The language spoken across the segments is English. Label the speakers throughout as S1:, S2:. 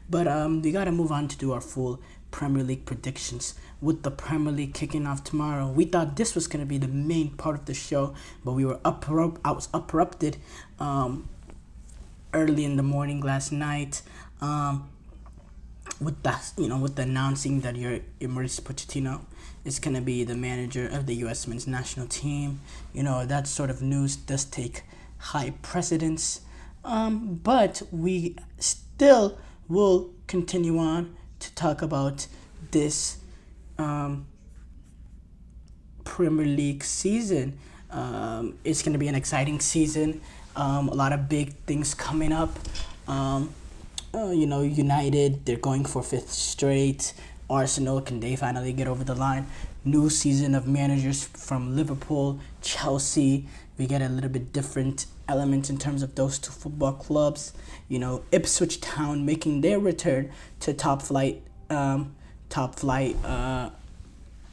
S1: But we gotta move on to do our full Premier League predictions. With the Premier League kicking off tomorrow, we thought this was gonna be the main part of the show, but I was uprupted early in the morning last night. With the announcing that your Mauricio Pochettino is gonna be the manager of the U.S. men's national team. That sort of news does take high precedence. But we still will continue on to talk about this Premier League season. It's gonna be an exciting season. A lot of big things coming up. United, they're going for fifth straight. Arsenal, can they finally get over the line? New season of managers from Liverpool, Chelsea. We get a little bit different elements in terms of those two football clubs. Ipswich Town making their return to top flight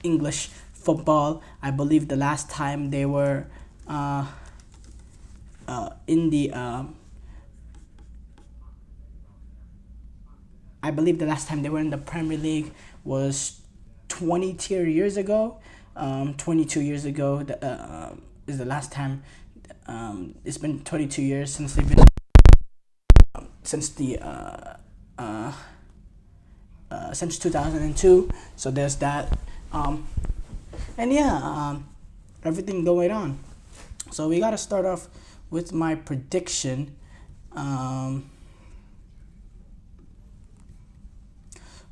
S1: English football. I believe the last time they were in the I believe the last time they were in the Premier League was 22 years ago. 22 years ago is the last time. It's been 22 years since they've been since 2002. So there's that. Everything going on. So we gotta start off with my prediction.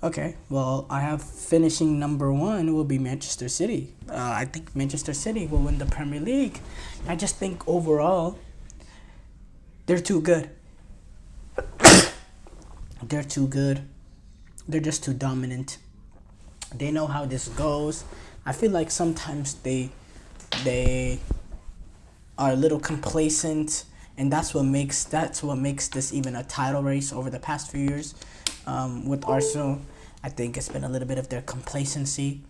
S1: Okay, well, I have finishing number one will be Manchester City. I think Manchester City will win the Premier League. I just think overall, they're too good. They're too good. They're just too dominant. They know how this goes. I feel like sometimes they are a little complacent, and that's what makes this even a title race over the past few years. With Arsenal, I think it's been a little bit of their complacency,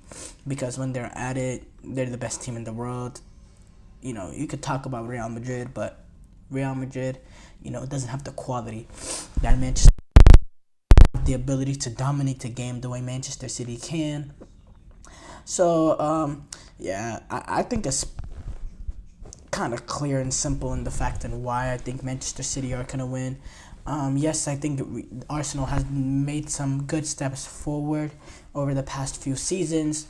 S1: because when they're at it, they're the best team in the world. You could talk about Real Madrid, but Real Madrid, doesn't have the quality that Manchester, the ability to dominate the game the way Manchester City can. So, I think it's kind of clear and simple in the fact and why I think Manchester City are going to win. Yes, I think Arsenal has made some good steps forward over the past few seasons.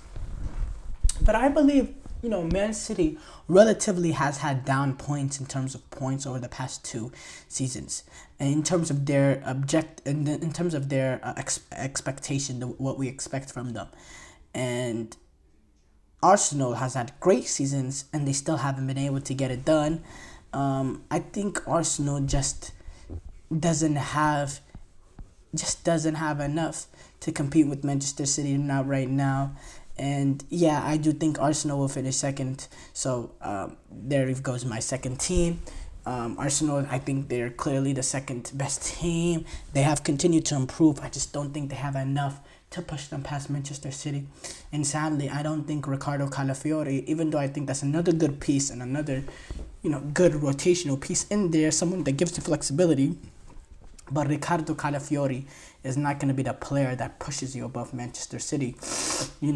S1: But I believe, Man City relatively has had down points in terms of points over the past two seasons. And in terms of their expectation, what we expect from them. And Arsenal has had great seasons, and they still haven't been able to get it done. I think Arsenal just doesn't have enough to compete with Manchester City, not right now. And I do think Arsenal will finish second. So there goes my second team. Arsenal, I think they're clearly the second best team. They have continued to improve. I just don't think they have enough to push them past Manchester City. And sadly, I don't think Ricardo Calafiori, even though I think that's another good piece and another, good rotational piece in there, someone that gives the flexibility. But Ricardo Calafiori is not going to be the player that pushes you above Manchester City. You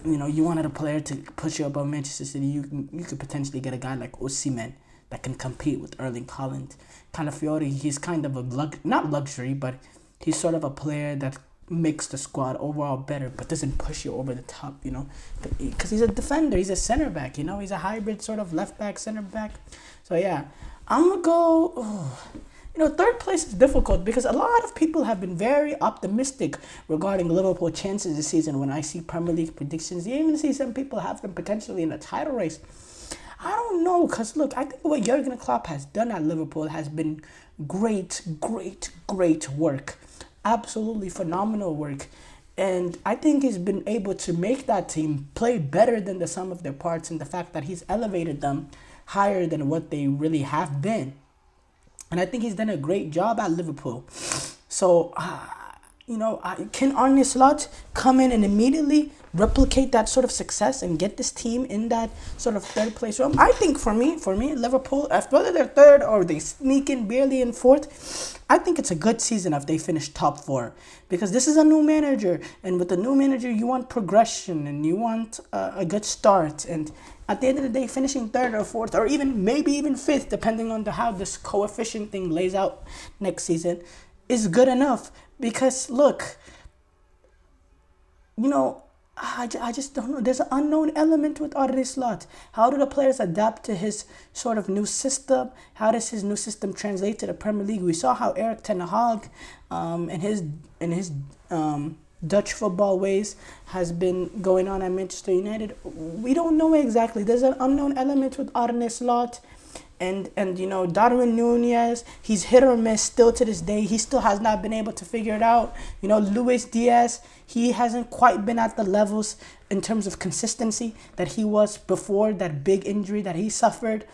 S1: wanted a player to push you above Manchester City. You could potentially get a guy like Osimhen that can compete with Erling Haaland. Calafiori, he's kind of not luxury, but he's sort of a player that makes the squad overall better, but doesn't push you over the top. Because he's a defender. He's a center back. He's a hybrid sort of left back, center back. So I'm gonna go. Third place is difficult because a lot of people have been very optimistic regarding Liverpool chances this season. When I see Premier League predictions, you even see some people have them potentially in a title race. I don't know, because look, I think what Jurgen Klopp has done at Liverpool has been great work. Absolutely phenomenal work. And I think he's been able to make that team play better than the sum of their parts, and the fact that he's elevated them higher than what they really have been. And I think he's done a great job at Liverpool. So can Arne Slot come in and immediately replicate that sort of success and get this team in that sort of third place realm? I think for me, Liverpool, whether they're third or they sneak in barely in fourth, I think it's a good season if they finish top four, because this is a new manager, and with the new manager, you want progression and you want a good start, and at the end of the day, finishing third or fourth or even maybe even fifth, depending on how this coefficient thing lays out next season, is good enough. Because look, I just don't know. There's an unknown element with Arne Slot. How do the players adapt to his sort of new system? How does his new system translate to the Premier League? We saw how Eric Ten Hag, and his Dutch football ways has been going on at Manchester United. We don't know exactly. There's an unknown element with Arne Slot. And Darwin Nunez, he's hit or miss still to this day. He still has not been able to figure it out. Luis Diaz, he hasn't quite been at the levels in terms of consistency that he was before that big injury that he suffered.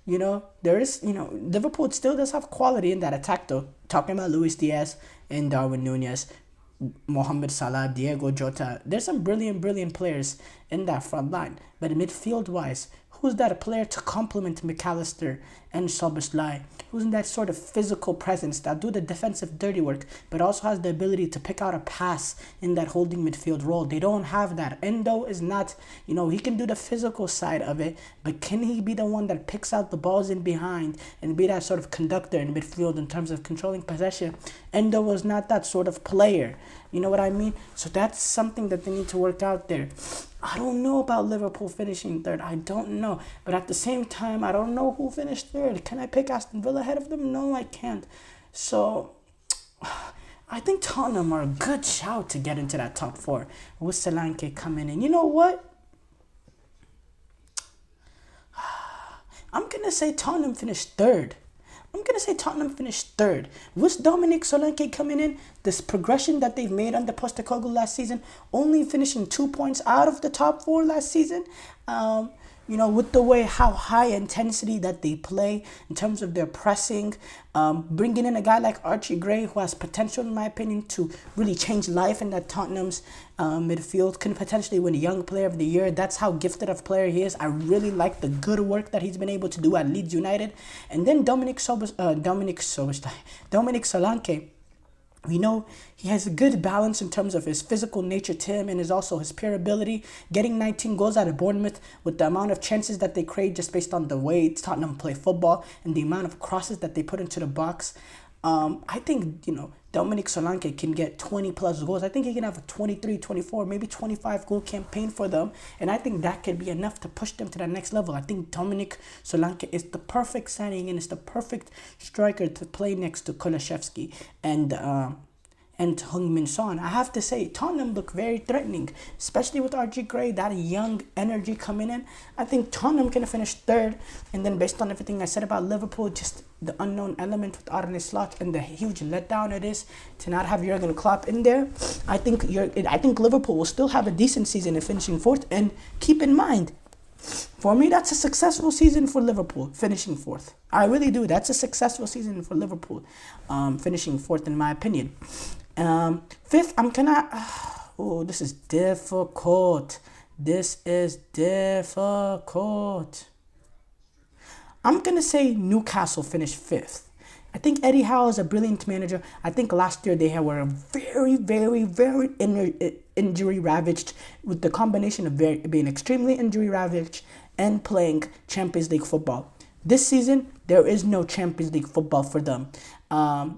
S1: Liverpool still does have quality in that attack though. Talking about Luis Diaz and Darwin Nunez, Mohamed Salah, Diego Jota. There's some brilliant players in that front line. But midfield-wise, who's that player to complement McAllister and Szoboszlai? Who's in that sort of physical presence that do the defensive dirty work, but also has the ability to pick out a pass in that holding midfield role? They don't have that. Endo is not, he can do the physical side of it, but can he be the one that picks out the balls in behind and be that sort of conductor in midfield in terms of controlling possession? Endo was not that sort of player. You know what I mean? So that's something that they need to work out there. I don't know about Liverpool finishing third. I don't know. But at the same time, I don't know who finished third. Can I pick Aston Villa ahead of them? No, I can't. So I think Tottenham are a good shout to get into that top four with Solanke coming in. You know what? I'm going to say Tottenham finished third. With Dominic Solanke coming in, this progression that they've made under Postecoglou last season, only finishing 2 points out of the top four last season, with the way how high intensity that they play in terms of their pressing, bringing in a guy like Archie Gray, who has potential, in my opinion, to really change life in that Tottenham's midfield, can potentially win Young Player of the Year. That's how gifted of player he is. I really like the good work that he's been able to do at Leeds United. And then Dominic Solanke. We know he has a good balance in terms of his physical nature to him and is also his pure ability. Getting 19 goals out of Bournemouth with the amount of chances that they create just based on the way Tottenham play football and the amount of crosses that they put into the box. I think, Dominic Solanke can get 20 plus goals. I think he can have a 23, 24, maybe 25 goal campaign for them. And I think that could be enough to push them to the next level. I think Dominic Solanke is the perfect signing and is the perfect striker to play next to Kulusevski and Heung-min Son. I have to say, Tottenham look very threatening, especially with RG Gray, that young energy coming in. I think Tottenham can finish third, and then based on everything I said about Liverpool, just the unknown element with Arne Slot and the huge letdown it is to not have Jurgen Klopp in there, I think Liverpool will still have a decent season in finishing fourth. And keep in mind, for me, that's a successful season for Liverpool, finishing fourth. I really do. That's a successful season for Liverpool, finishing fourth, in my opinion. Fifth, I'm gonna. This is difficult. I'm gonna say Newcastle finished fifth. I think Eddie Howe is a brilliant manager. I think last year they were very, very, very injury ravaged, with the combination of being extremely injury ravaged and playing Champions League football. This season, there is no Champions League football for them. And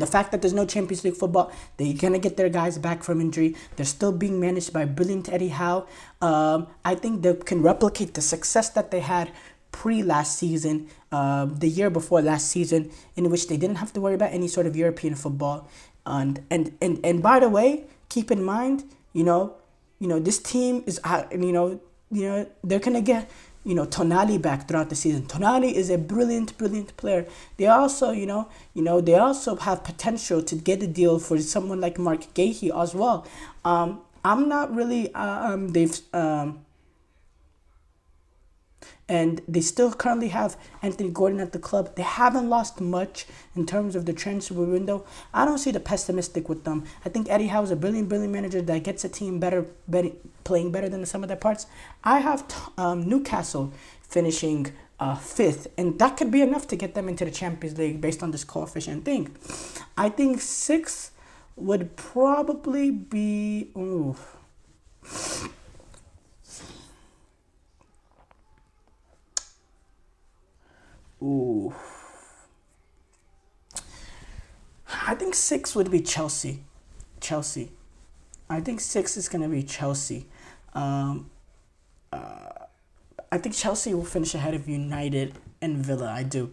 S1: the fact that there's no Champions League football, they're going to get their guys back from injury. They're still being managed by brilliant Eddie Howe. I think they can replicate the success that they had pre-last season, the year before last season, in which they didn't have to worry about any sort of European football. And by the way, keep in mind, this team is, they're going to get, Tonali back throughout the season. Tonali is a brilliant player. They also, they also have potential to get a deal for someone like Mark Gahey as well. I'm not really, and they still currently have Anthony Gordon at the club. They haven't lost much in terms of the transfer window. I don't see the pessimistic with them. I think Eddie Howe's a brilliant manager that gets a team playing better than the sum of their parts. I have Newcastle finishing fifth, and that could be enough to get them into the Champions League based on this coefficient thing. I think sixth would probably be Ooh. I think six would be Chelsea. Chelsea. I think six is gonna be Chelsea. I think Chelsea will finish ahead of United and Villa. I do.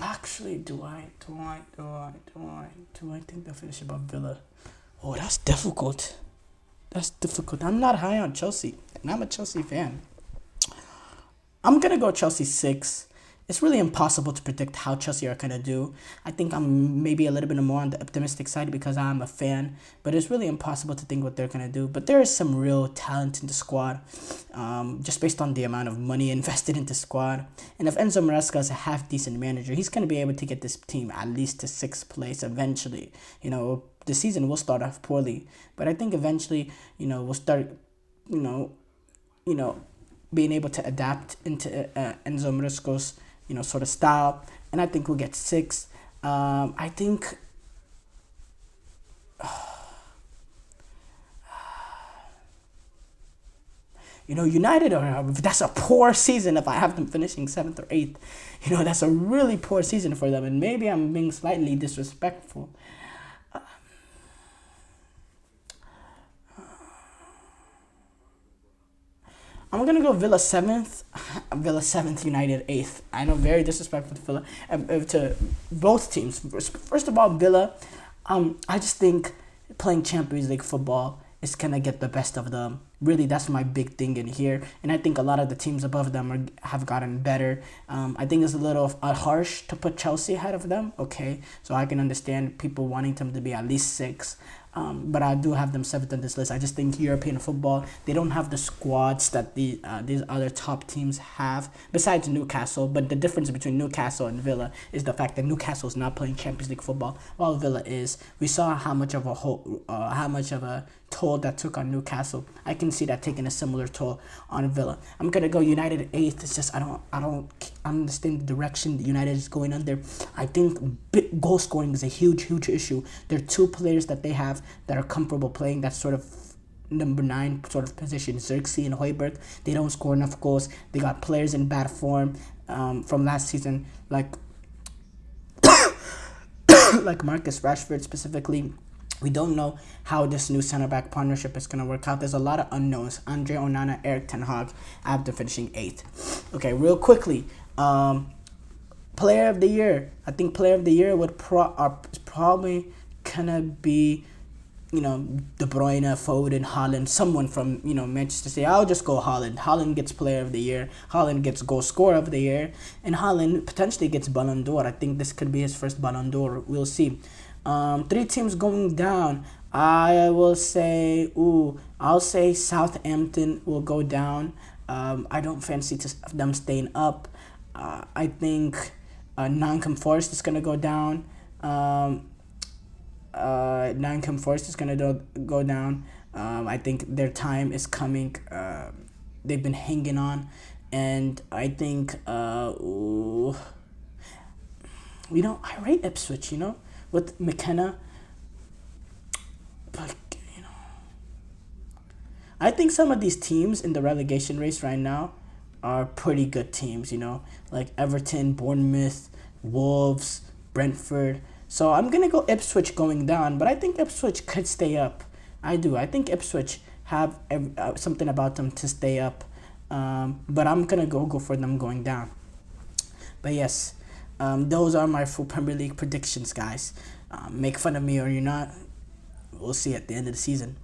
S1: Actually, do I think they'll finish above Villa? Oh, that's difficult. That's difficult. I'm not high on Chelsea, and I'm a Chelsea fan. I'm going to go Chelsea 6. It's really impossible to predict how Chelsea are going to do. I think I'm maybe a little bit more on the optimistic side because I'm a fan. But it's really impossible to think what they're going to do. But there is some real talent in the squad, just based on the amount of money invested in the squad. And if Enzo Maresca is a half-decent manager, he's going to be able to get this team at least to 6th place eventually. You know, the season will start off poorly. But I think eventually, we'll start, being able to adapt into Enzo Maresca's, sort of style, and I think we'll get 6. I think United that's a poor season if I have them finishing 7th or 8th. That's a really poor season for them, and maybe I'm being slightly disrespectful. I'm going to go Villa 7th, United 8th. I know, very disrespectful to Villa, to both teams. First of all, Villa, I just think playing Champions League football is going to get the best of them. Really, that's my big thing in here. And I think a lot of the teams above them have gotten better. I think it's a little harsh to put Chelsea ahead of them. Okay, so I can understand people wanting them to be at least 6. But I do have them 7th on this list. I just think European football, they don't have the squads that these other top teams have, besides Newcastle. But the difference between Newcastle and Villa is the fact that Newcastle is not playing Champions League football, while Villa is. We saw how much of a toll that took on Newcastle. I can see that taking a similar toll on Villa. I'm gonna go United 8th. It's just I don't understand the direction United is going under. I think goal scoring is a huge issue. There are 2 players that they have that are comfortable playing that sort of number 9 sort of position, Xerxes and Højbjerg. They don't score enough goals. They got players in bad form from last season, like like Marcus Rashford specifically. We don't know how this new center-back partnership is going to work out. There's a lot of unknowns. Andre Onana, Erik ten Hag, after finishing 8th. Okay, real quickly. Player of the year. I think player of the year would probably going to be, De Bruyne, Foden, Haaland, someone from, Manchester City. I'll just go Haaland. Haaland gets player of the year. Haaland gets goal scorer of the year. And Haaland potentially gets Ballon d'Or. I think this could be his first Ballon d'Or. We'll see. 3 teams going down. I will say, I'll say Southampton will go down. I don't fancy them staying up. I think Nottingham Forest is going to go down. Nottingham Forest is going to go down. I think their time is coming. They've been hanging on. And I think, I rate Ipswich, with McKenna. But, I think some of these teams in the relegation race right now are pretty good teams, like Everton, Bournemouth, Wolves, Brentford. So I'm going to go Ipswich going down, but I think Ipswich could stay up. I do. I think Ipswich have something about them to stay up, but I'm going to go for them going down. But yes, those are my full Premier League predictions, guys. Make fun of me or you're not. We'll see at the end of the season.